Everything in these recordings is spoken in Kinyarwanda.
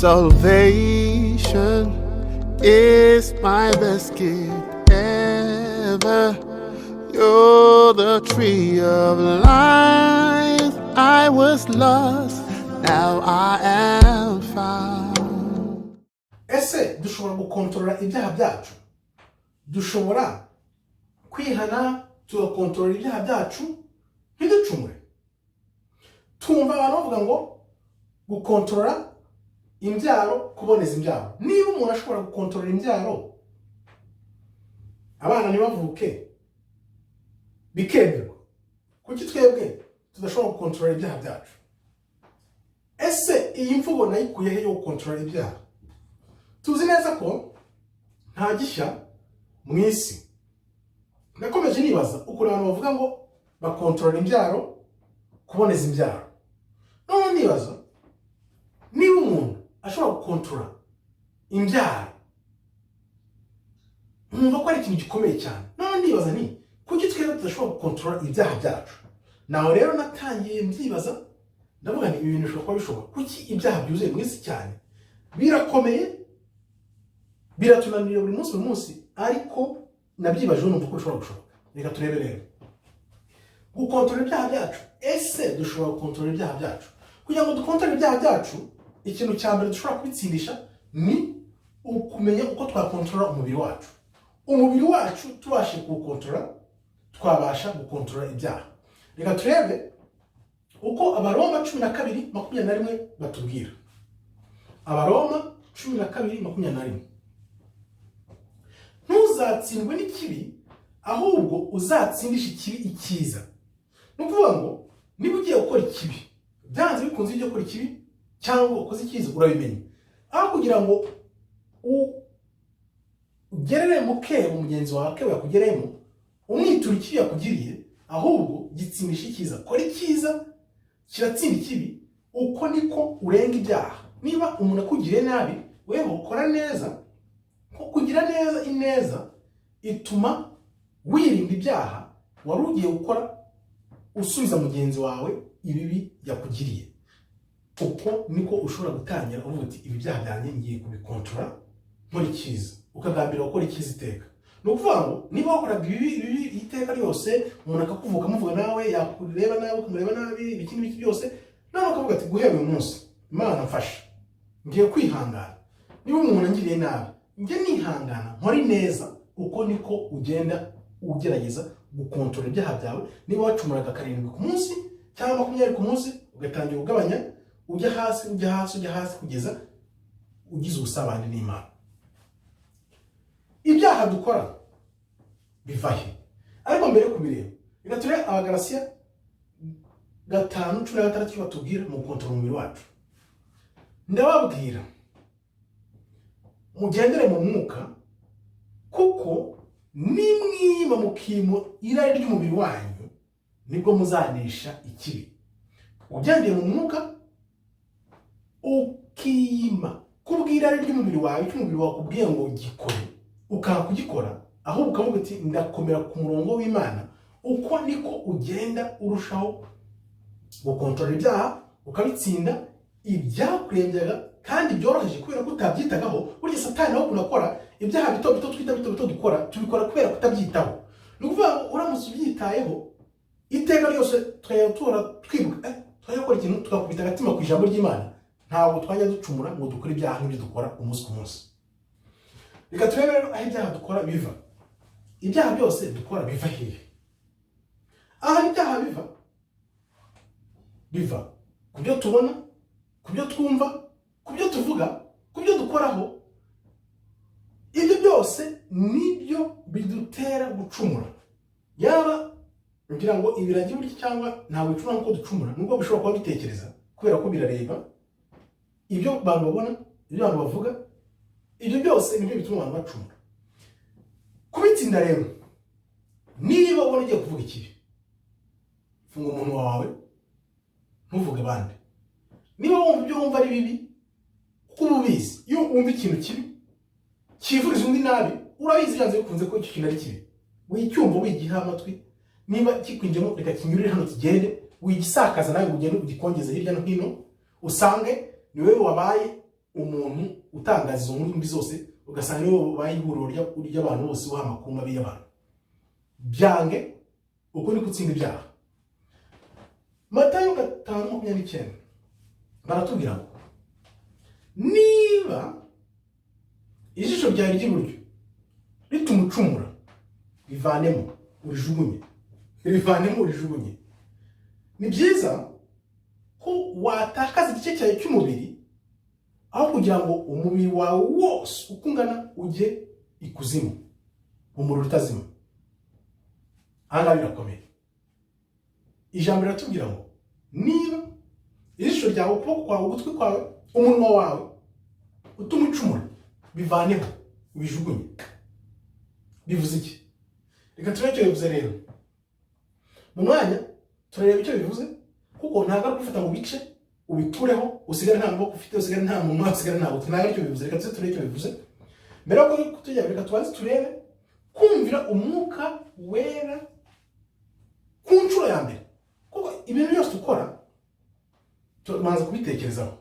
Salvation is my best gift ever. You're the tree of life. I was lost, now I am found. Ese dushobora gukontorora ibyaha byacu? Dushobora kwihana tugakontorora ibyaha byacu ntiducumure? Tumva abantu bavuga ngo gukontorora imbyaro, kuboneza imbyaro. Niba umuntu ashobora gukontorora imbyaro, abana ntibavuke bikemerwa, kuki twebwe tudashobora gukontorora ibyaha byacu? Ese iyi mvugo nayikuye he yo gukontorora ibyaha? Tuzi neza ko nta gishya mu isi. Nakomeje nibaza ukuntu abantu bavuga ngo bakontorora imbyaro, kuboneza imbyaro. None nibaza niba umuntu ashobora gukontorora imbyaro, numva ko ari ikintu gikomeye cyane. None nibaza ni kuki twebwe tudashobora gukontorora ibyaha byacu? Naho rero natangiye mbyibaza, ndavuga ni ibintu bishobora kuba bishoboka. Kuki ibyaha byuzuye mu isi cyane, birakomeye, biratunanira buri munsi, ariko nabyibajeho numva ko bishobora gushoboka. Reka turebe rero gukontorora ibyaha byacu. Ese dushobora gukontorora ibyaha byacu? Kugira ngo dukontorore ibyaha byacu, ikintu cya mbere dushobora kubitsindisha ni ukumenya uko twakontorora umubiri wacu. Umubiri wacu tubashe kuwukontorora, twabasha gukontorora ibyaha. Reka turebe uko Abaroma 12:21 batubwira. Abaroma 12:21. Ntuzatsindwe n'ikibi, ahubwo uzatsindisha ikibi icyiza. Ni ukuvuga ngo niba ugiye gukora ikibi, byanze bikunze ugiye gukora ikibi cyangwa ukoze icyiza, urabimenya. Aho kugira ngo ugerere mu kebo mugenzi wawe kebo yakugereyemo, umwitura ikibi yakugiriye, ahubwo gitsindisha icyiza. Kora icyiza kiratsinda ikibi, uko niko urenga ibyaha. Niba umuntu akugiriye nabi, wewe ukora neza. Kugira neza, ineza ituma wirinda ibyaha wari ugiye gukora, usubiza mugenzi wawe ibibi yakugiriye. Uko niko ushobora gutangira uvuga uti ibi byaha byanjye ngiye kubikontorora, nkora icyiza, ukagambira gukora icyiza iteka. Ni ukuvuga ngo niba wakoraga ibi iteka ryose, umuntu akakuvuga amuvuga nawe, yakureba nawe, ukamureba nabi, ibiki n'ibiki byose, nawe ukavuga ati guhera uyu munsi Imana mfasha, ngiye kwihangana. Niba umuntu angiriye nabi, njye nihangana, nkora neza. Uko niko ugenda ugerageza gukontorora ibyaha byawe. Niba wacumuraga 7 ku munsi cyangwa 20 ku munsi, ugatangira ugabanya, ujya hasi kugeza ugize ubusabane n'Imana. Ibyaha dukora biva he? Ariko mbere yo kubireba, reka turebe Abagalatiya 5:16 batubwira mu gukontorora umubiri wacu. Ndababwira mugendere mu mwuka, kuko nimwima mukimo irari ry'umubiri wanyu, nibwo muzanesha ikibi. Ugendeye mu mwuka, ukima kubwira irari ry'umubiri wawe, cy'umubiri wawe kubwiye ngo gikore, ukanga kugikora, ahubwo ukavuga ati ndakomera ku murongo w'Imana. Uko niko ugenda urushaho gukontorora ibyaha, ukabitsinda. Ibyakurengeraga kandi byoroheje kubera ko utabyitagaho. Burya Satani nawe unakora ibyaha bito dukora, tubikora kubera kutabyitaho. Ni ukuvuga ngo uramutse ubyitayeho, iteka ryose twayatura twibuka, twayakora ikintu tukakubita agatima ku ijambo ry'Imana, ntabwo twajya ducumura ngo dukore ibyaha nk'ibyo dukora umunsi ku munsi. Reka turebe rero aho ibyaha dukora biva. Ibyaha byose dukora biva hehe? Aha ibyaha biva ku byo tubona, ku byo twumva, ku byo tuvuga, ku byo dukoraho. Ibyo byose nibyo bidutera gucumura. Yaba ngira ngo ibiragi buryo cyangwa ntabwo bicumura nkuko ducumura, nubwo bishobora kuba bitekereza, kubera ko birareba ibyo abantu babona, ibyo abantu bavuga. Ibyo byose nibyo bituma abantu bacumura. Kubitsinda rero, niba ubona ugiye kuvuga ikibi, funga umunwa wawe, ntuvuge abandi. Niba wumva ibyo wumva ari bibi, kuko ubizi, iyo wumva ikintu kibi kivuriza undi nabi, urabizi byanze bikunze ko icyo kintu ari kibi. Wicyumva wigiha amatwi, niba kikwinjemo reka kinyurire hano kigende, wigisakaza nawe ugende ugikongeze hirya no hino, usange ni wewe wabaye umuntu utangaza izo nkuru mbi zose ugasanga niwe bayihuriro ry'abantu bose uha amakuru mabi y'abantu. Byange uko ni gutsinda ibyaha. Matayo 5:29 baratubwira ngo niba ijisho ryawe ry'iburyo rituma ucumura, rivanemo urijugunye. Ni byiza ko watakaza igice cyawe cy'umubiri aho kugira ngo umubiri wawe wose ukungana ujye ikuzimu, umuriro utazima. Aha birakomeye. Ijambo riratubwira ngo niba ijisho ryawe, ukuboko kwawe, ugutwi kwawe, umunwa wawe utuma ucumura, bivaneho ubijugunye. Bivuze iki? Reka turebe icyo bivuze rero. Mu mwanya turareba icyo bivuze, kuko ntabwo ari gufata mu bice ubikureho usigare nta maboko ufite, usigare nta munwa, usigare nta gutwi. Ntabwo aricyo bivuze. Reka turebe icyo bivuze. Mbere yo kutujya, reka tubanze turebe kumvira Umwuka Wera ku nshuro ya mbere. Kuko ibintu byose ukora tumanza kubitekerezaho.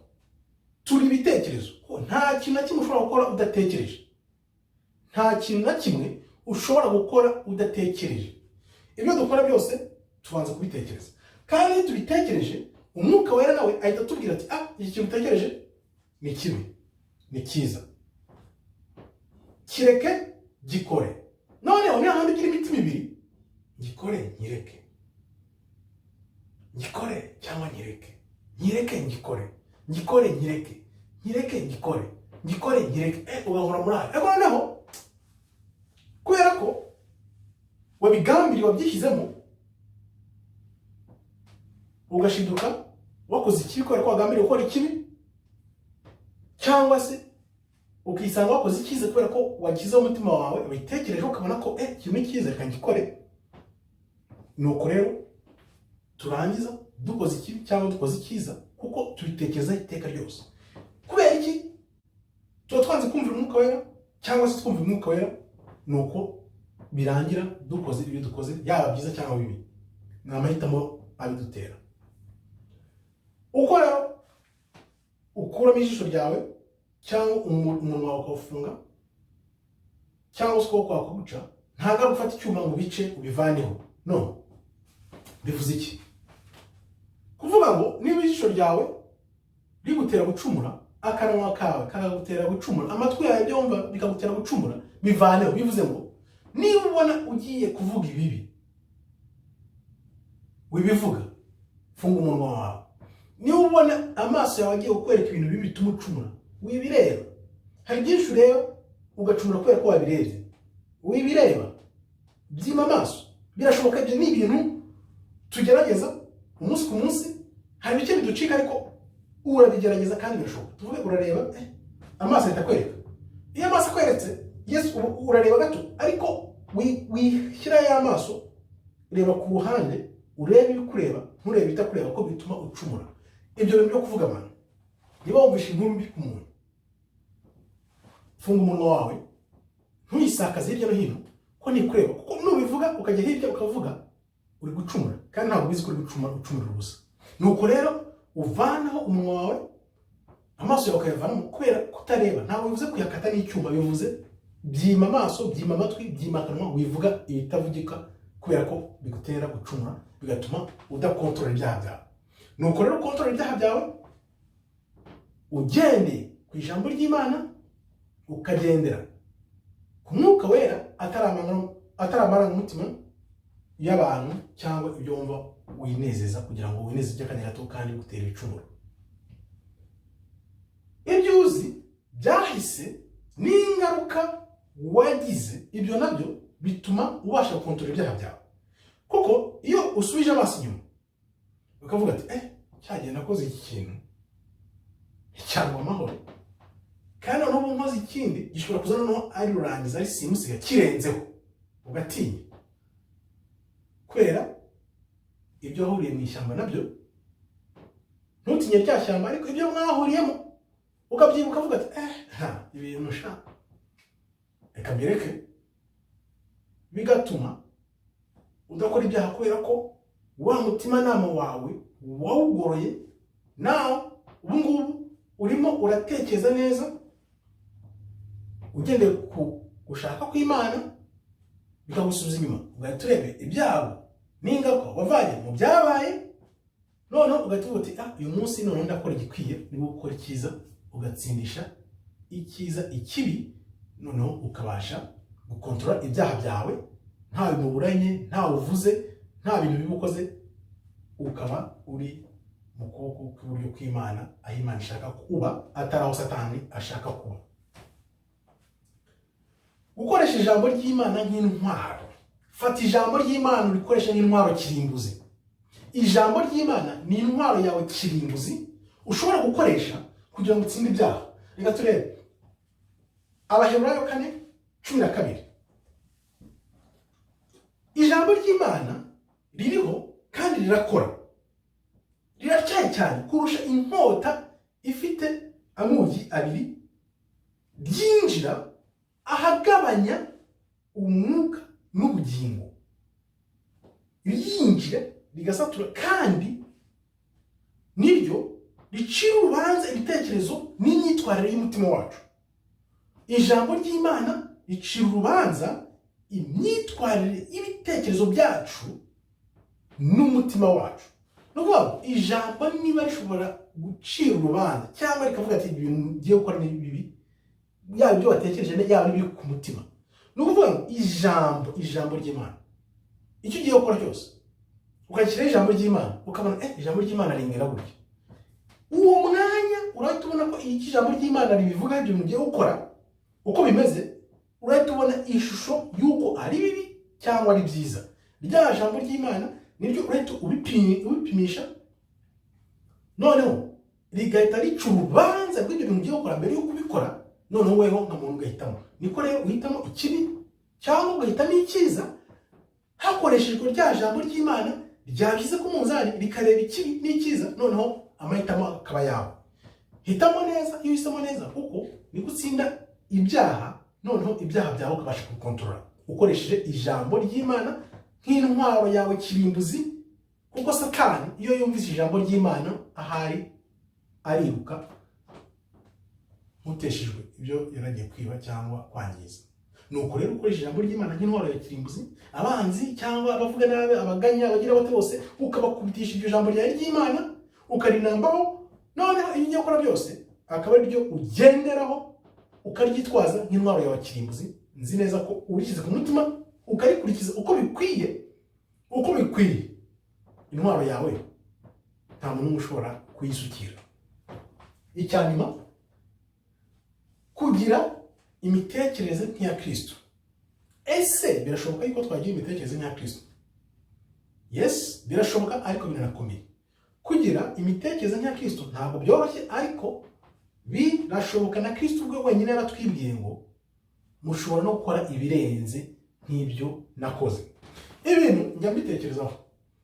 Turi ibitekerezo. Nta kintu na kimwe ushobora gukora udatekereje. Nta kintu na kimwe ushobora gukora udatekereje. Ibyo dukora byose tubanza kubitekereza. Kandi iyo tubitekereje, Umwuka Wera nawe ahita atubwira ati iki kintu utekereje ni kibi, ni cyiza, kireke gikore. Noneho niyo handi ugira imitima ibiri, gikore nyireke, gikore cyangwa nyireke, nyireke ngikore, ngikore nyireke, nyireke ngikore, ngikore nyireke. Ugahora muri aho. Noneho kubera ko wabigambiriye, wabyishyizemo, ugashiduka wakoze ikibi kubera ko wagambiriye gukora ikibi, cyangwa se ukisanga wakoze icyiza kubera ko wagize umutima wawe ubitekereje ukabona ko ikintu cyiza reka ngikore. Nuko rero turangiza dukoze ikibi cyangwa dukoze icyiza kuko tubitekereza iteka ryose. Kubera iki? Tuba twanze kumvira Umwuka Wera cyangwa se twumva Umwuka Wera, nuko birangira dukoze ibyo dukoze, yaba byiza cyangwa bibi. Ni amahitamo abidutera. Uko rero ukuramo ijisho ryawe cyangwa umunwa wawe ukawufunga cyangwa se ukuboko kwawe kuguca, ntabwo ari gufata icyuma ngo bice ubivaneho. No. Bivuze iki? Kuvuga ngo niba ijisho ryawe rigutera gucumura, akanwa kawe kakagutera gucumura, amatwi yawe byomba bikagutera gucumura, bivaneho. Bivuze ngo niba ubona ugiye kuvuga ibibi, wibivuga, funga umunwa wawe. Niba ubona amaso yawe agiye kukwereka ibintu bibi bituma ucumura, wibireba. Hari byinshi ureba ugacumura kubera ko wabirebye, wibireba. Byima amaso. Birashoboka, ibyo ni ibintu tugerageza umunsi ku munsi. Hari ibice biducika ariko urabigerageza kandi birashoboka. Tuvuge urareba, amaso ahita akwereka. Iyo amaso akweretse, yes, urareba gato, ariko wishyira y'amaso, reba ku ruhande, urebe ibikureba, nturebe ibitakureba, ko bituma ucumura. Ibyo bintu byo kuvuga abantu, niba wumvishe inkuru mbi ku muntu, funga umunwa wawe, ntuyisakaze hirya no hino ko ntikureba, kuko nubivuga ukajya hirya ukavuga, uri gucumura kandi ntabwo ubizi ko uri gucumura ubusa. Nuko rero uvanaho umunwa wawe, amaso yawe ukayavanamo kubera kutareba. Ntabwo bivuze kuyakata n'icyuma, bivuze byima amaso, byima amatwi, byima akanwa, wivuga ibitavugika kubera ko bigutera gucumura, bigatuma udakontorora ibyaha byawe. Nuko rero ukontorora ibyaha byawe ugende ku ijambo ry'Imana, ukagendera ku Mwuka Wera, atari amarangamutima y'abantu cyangwa ibyo wumva winezeza, kugira ngo wineze iby'akanya gato kandi gutera ibicumuro. Ibyo uzi byahise n'ingaruka wagize, ibyo nabyo bituma ubasha gukontorora ibyaha byawe. Kuko iyo usubije amaso inyuma ukavuga ati cyagiye nakoze iki kintu cyangwa amahoro, kandi noneho nkoze ikindi gishobora kuza noneho ari rurangiza, ari simusiga kirenzeho, ugatinya kubera ibyo wahuriye mu ishyamba nabyo. Ntutinye rya shyamba, ariko ibyo mwahuriyemo ukabyibuka, ukavuga ati ibintu reka mbireke, bigatuma udakora ibyaha kubera ko wa mutima nama wawe wawugoroye. Nawe ubu ngubu urimo uratekereza neza ugendeye ku gushaka kw'Imana bikagusubiza inyuma, ugahita urebe ibyago n'ingaruka wavanye mu byabaye, noneho ugahita uti uyu munsi none ndakora igikwiye, ni gukora icyiza ugatsindisha icyiza ikibi, noneho ukabasha gukontorora ibyaha byawe nta bimuburanye, nta uvuze, nta bintu bibukoze, ukaba uri mu kuboko kw'iburyo kw'Imana, aho Imana ishaka kuba atari aho Satani ashaka kuba. Gukoresha ijambo ry'Imana nk'intwaro. Fata ijambo ry'Imana urikoresha nk'intwaro kirimbuzi. Ijambo ry'Imana ni intwaro yawe kirimbuzi ushobora gukoresha kugira ngo utsinde ibyaha. Reka turebe Abaheburayo 4:12. Ijambo ry'Imana ririho kandi rirakora, riracyaye cyane kurusha inkota ifite amugi abiri, ryinjira ahagabanya umwuka n'ubugingo, ryinjira rigasatura, kandi niryo ricira urubanza ibitekerezo n'imyitwarire y'umutima wacu. Ijambo ry'Imana ricira urubanza imyitwarire y'ibitekerezo byacu n'umutima wacu. Nuko ijambo niba rishobora gucira urubanza cyangwa rikavuga ati ibintu ugiye gukora ni bibi, yaba ibyo watekereje yaba biri ku mutima, ni ukuvuga ngo ijambo ry'Imana icyo ugiye gukora cyose ukakira ijambo ry'Imana ukabona ijambo ry'Imana ringera gutya, uwo mwanya urahita ubona ko iki ijambo ry'Imana ribivuga ibyo bintu ugiye gukora uko bimeze, urahita ubona ishusho y'uko ari bibi cyangwa ari byiza. Rya jambo ry'Imana niryo urahita ubipimisha, noneho rigahita rica urubanza rw'ibyo bintu ugiye gukora mbere yo kubikora, noneho weho nka muntu ugahitamo. Niko rero uhitamo ikibi cyangwa ugahitamo icyiza hakoreshejwe rya jambo ry'Imana ryabyize ku munzani rikareba ikibi n'icyiza, noneho amahitamo akaba yawe. Hitamo neza, iyo uhisemo neza kuko ni gutsinda ibyaha, noneho ibyaha byawe ukabasha kubikontorora ukoresheje ijambo ry'Imana nk'intwaro yawe kirimbuzi, kuko Satani iyo yumvise ijambo ry'Imana ahari ariruka muteshejwe ibyo yaragiye kwiba cyangwa kwangiza. Nuko rero ukoresha ijambo ry'Imana nk'intwaro ya kirimbuzi, abanzi cyangwa abavuga nabi, abaganya, abagira bate bose ukabakubitisha iryo jambo ry'Imana ukarinambaho, noneho ibyo ugiye gukora byose akaba ari byo ugenderaho ukaryitwaza nk'intwaro yawe kirimbuzi. Nzi neza ko urishyize ku mutima ukarikurikiza uko bikwiye, intwaro yawe nta muntu ushobora kuyisukira. Icyanyuma, kugira imitekerereze nk'iya Kristo. Ese birashoboka yuko twagira imitekerereze nk'iya Kristo? Yes, birashoboka, ariko biranakomeye. Kugira imitekerereze nk'iya Kristo ntabwo byoroshye, ariko birashoboka. Na Kristo ubwe wenyine yaratwibwiye ngo mushobora no gukora ibirenze nk'ibyo nakoze. Ibintu njya mbitekerezaho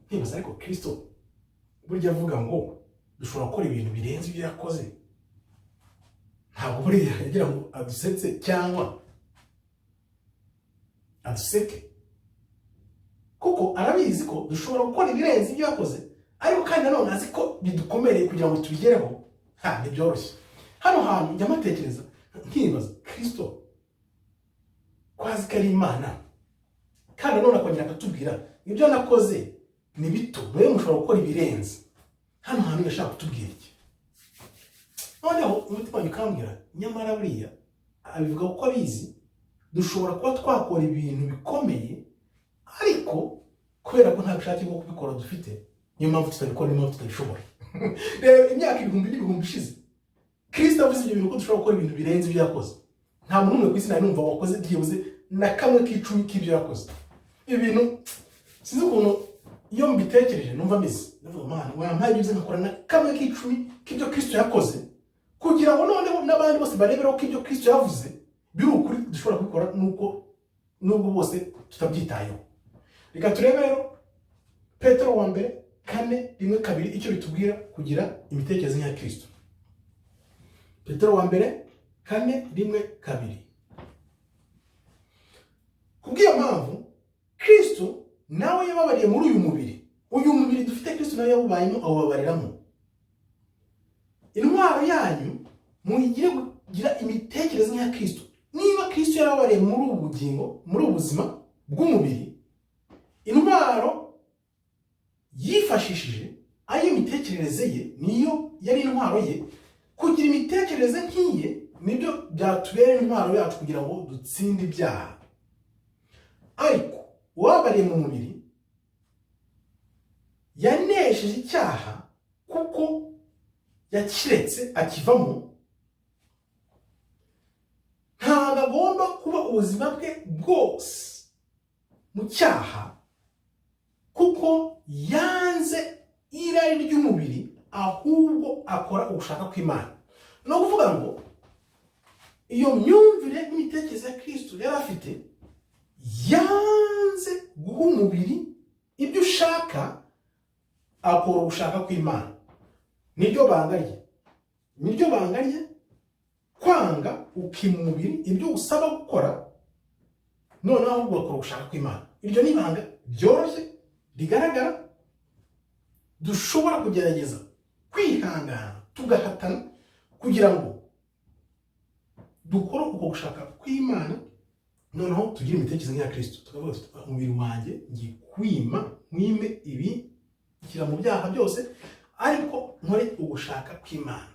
nkibaza, ariko Kristo burya avuga ngo dushobora gukora ibintu birenze ibyo yakoze, ntabwo buriya yagira ngo adusetse cyangwa aduseke, kuko arabizi ko dushobora gukora ibirenze ibyo yakoze, ariko kandi nanone azi ko bidukomereye kugira ngo tubigereho ntibyoroshye. Hano hantu njya matekereza nkibaza, Kristo kwazi ko ari Imana, kandi nanone akongera akatubwira ibyo nakoze ni bito, mwe mushobora gukora ibirenze. Hano hantu yashaka kutubwira iki? Noneho umutima ukambwira, nyamara buriya abivuga ko abizi dushobora kuba twakora ibintu bikomeye, ariko kubera ko nta bushake bwo kubikora dufite, niyo mpamvu tutabikora, niyo mpamvu tutabishobora. Rero imyaka ibihumbi n'ibihumbi ishize Kristo avuze ibyo bintu ko dushobora gukora ibintu birenze ibyo yakoze. Nta muntu n'umwe ku isi numva wakoze byibuze na kamwe k'icumi k'ibyo yakoze. Ibintu sinzi ukuntu iyo mbitekereje numva meze, ndavuga Mana wampaye ibyo nkakora na kamwe k'icumi k'ibyo Kristo yakoze, kugira ngo noneho n'abandi bose bareberaho ko ibyo Kristo yavuze biri ukuri dushobora kubikora, nubwo bose tutabyitayeho. Reka turebe rero Petero 4:1-2 icyo bitubwira kugira imitekerereze nk'iya Kristo. Petero 4:1-2. Kubw'iyo mpamvu Kristo nawe yababariye muri uyu mubiri dufite, Kristo nawe yawubayemo awubabariramo. Intwaro yanyu muyigire kugira imitekerereze nk'iya Kristo. Niba Kristo yarabariye muri ubu bugingo, muri ubu buzima bw'umubiri, intwaro yifashishije ayo mitekerereze ye, niyo yari intwaro ye. Kugira imitekerereze nk'iye nibyo byatubera intwaro yacu kugira ngo dutsinde ibyaha. Ariko uwabariye mu mubiri yanesheje icyaha kuko yakiretse akivamo, ntabwo agomba kuba ubuzima bwe bwose mu cyaha kuko yanze irari ry'umubiri, ahubwo akora ugushaka kw'Imana. No kuvuga ngo iyo myumvire n'imitekerereze ya Kristo yari afite, yanze guha umubiri ibyo ushaka, akora ugushaka kw'Imana. Niryo banga rye, niryo banga rye, kwanga ukima umubiri ibyo usaba gukora, noneho ahubwo akora ugushaka kw'Imana. Iryo ni ibanga ryoroshye rigaragara, dushobora kugerageza kwihangana tugahatana kugira ngo dukore uko gushaka kw'Imana, noneho tugire imitekerereze nk'iya Kristo. Tukavuga tuti umubiri wanjye ngiye kwima, mwime ibi shyira mu byaha byose, ariko nkore ugushaka kw'Imana.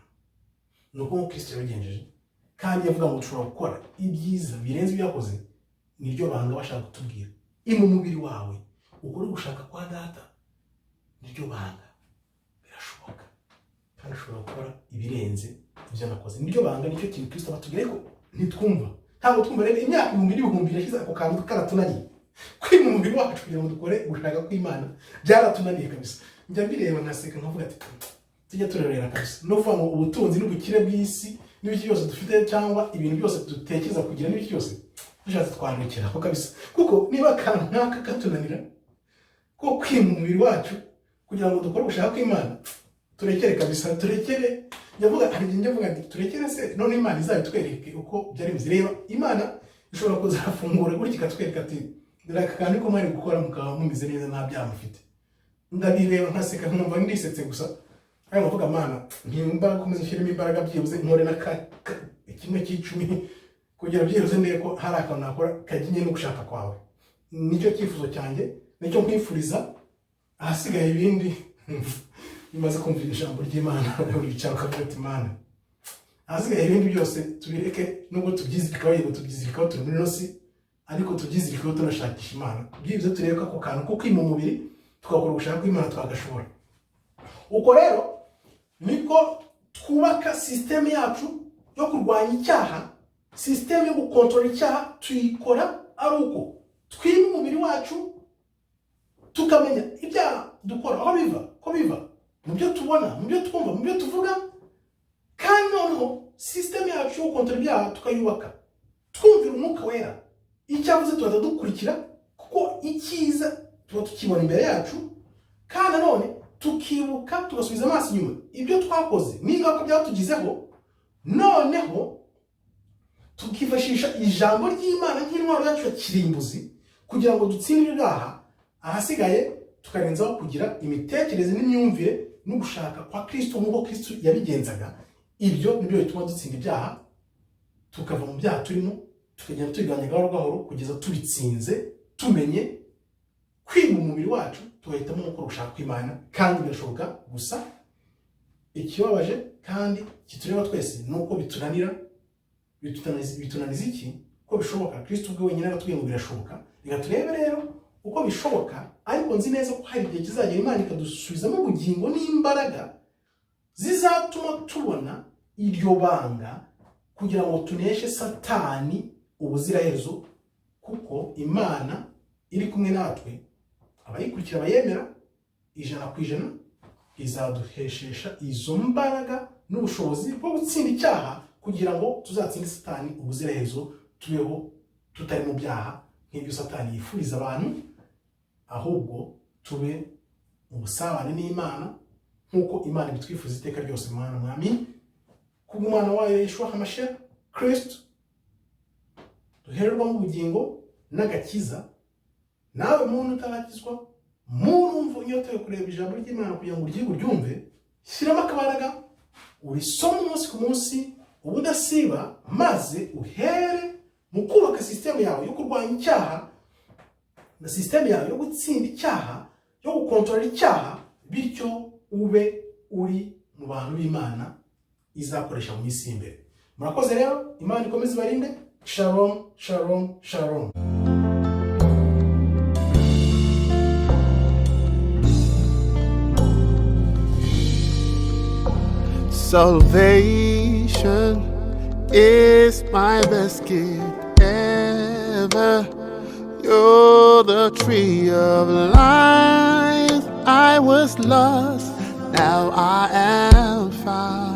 Nuko Kristo yabigenjeje, kandi yavuga ngo dushobora gukora ibyiza birenze ibyakoze. Niryo banga bashaka kutubwira, mu mubiri wawe ukore ugushaka kwa Data. Niryo banga, birashoboka, kandi ushobora gukora ibirenze ibyo nakoze. Niryo banga, nicyo kintu Kristo batubwiye ko ntitwumva. Ntabwo twumva rero imyaka ibihumbi yashize ako kantu karatunaniye. Kwima umubiri wacu kugira ngo dukore ugushaka kw'Imana byaratunaniye kabisa. Njya mbireba nkaseka nkavuga ati tujya turerera kabisa. No kuvuga ngo ubutunzi n'ubukire bw'isi n'ibiki byose dufite, cyangwa ibintu byose dutekereza kugira n'ibiki byose, dushatse twarukiraho kabisa. Kuko niba akantu nk'aka katunanira ko kwima umubiri wacu kugira ngo dukore ugushaka kw'Imana, turekere kabisa, turekere. Njyavuga ati turekere se, none Imana izabitwereke uko byari bizireba. Imana ishobora kuzafungura gutya ikatwereka ati dore aka kantu ko mwari gukora mukaba mumize neza nta byaha mufite. Ndabireba nkaseka nkumva ndisetse gusa, ariko mvuga Mana ntimba komeza ushyiremo imbaraga byibuze nkore na kimwe cy'icumi kugira byibuze ndebe ko hari akantu nakora kajyanye no gushaka kwawe. Nicyo cyifuzo cyanjye, nicyo nkwifuriza. Ahasigaye ibindi bimaze kumvira ijambo ry'Imana, uricara ukavuga ati Mana, ahasigaye ibindi byose tubireke, nubwo tubyizirikaho, yego tubyizirikaho turi muri nosi, ariko tubyizirikaho tunashakisha Imana. Byibuze turebe ko ako kantu ko kwima umubiri tukakora ugushaka kw'Imana twagashobora. Uko rero niko twubaka systeme yacu yo kurwanya icyaha, systeme yo gukontorora icyaha. Tuyikora ari uko twima umubiri wacu, tukamenya ibyaha dukora aho biva, ko biva mu byo tubona, mu byo twumva, mu byo tuvuga. Kandi noneho systeme yacu yo gukontorora ibyaha tukayubaka twumvira Umwuka Wera icyavuze, tuba dukurikira, kuko icyiza tuba tukibona imbere yacu, kandi none tukibuka, tugasubiza amaso inyuma ibyo twakoze n'ingaruka byatugizeho. Noneho tukifashisha ijambo ry'Imana nk'intwaro yacu ya kirimbuzi kugira ngo dutsinde ibyaha. Ahasigaye tukarenzaho kugira imitekerereze n'imyumvire no gushaka kwa Kristo nk'uko Kristo yabigenzaga. Ibyo nibyo bituma dutsinda ibyaha, tukava mu byaha turimo, tukagenda tubigabanya gahoro gahoro kugeza tubitsinze, tumenye kwima umubiri wacu, tugahitamo gukora ugushaka kw'Imana. Kandi birashoboka, gusa ikibabaje kandi kitureba twese nuko bitunanira. Bitunaniza iki? Ko bishoboka. Kristo ubwe wenyine aratubwiye ngo birashoboka. Reka turebe rero uko bishoboka, ariko nzi neza ko hari igihe kizagera Imana ikadusubizamo ubugingo n'imbaraga zizatuma tubona iryo banga kugira ngo tuneshe Satani ubuziraherezo. Kuko Imana iri kumwe natwe, abayikurikira bayemera 100% izaduheshesha izo mbaraga n'ubushobozi bwo gutsinda icyaha, kugira ngo tuzatsinde Satani ubuziraherezo, tubeho tutari mu byaha nk'ibyo Satani yifuriza abantu, ahubwo tube mu busabane n'Imana nk'uko Imana ibitwifuza iteka ryose. Mwana mwami, kubw'Umwana wayo Yeshua HaMashiach Kristo, duhererwa mu bugingo n'agakiza. Nawe muntu utarakizwa, muntu umva unyotewe kureba ijambo ry'Imana kugira ngo uryige uryumve, shyiramo akabaraga, urisome umunsi ku munsi, ubudasiba maze uhere mu kubaka sisiteme yawe yo kurwanya icyaha na sisiteme yawe yo gutsinda icyaha, yo gukontorora icyaha, bityo ube uri mu bantu b'Imana izakoresha mu minsi imbere. Murakoze rero, Imana ikomeze ibarinde. Shalom, shalom, shalom. Salvation is my best gift ever. You're the tree of life. I was lost, now I am found.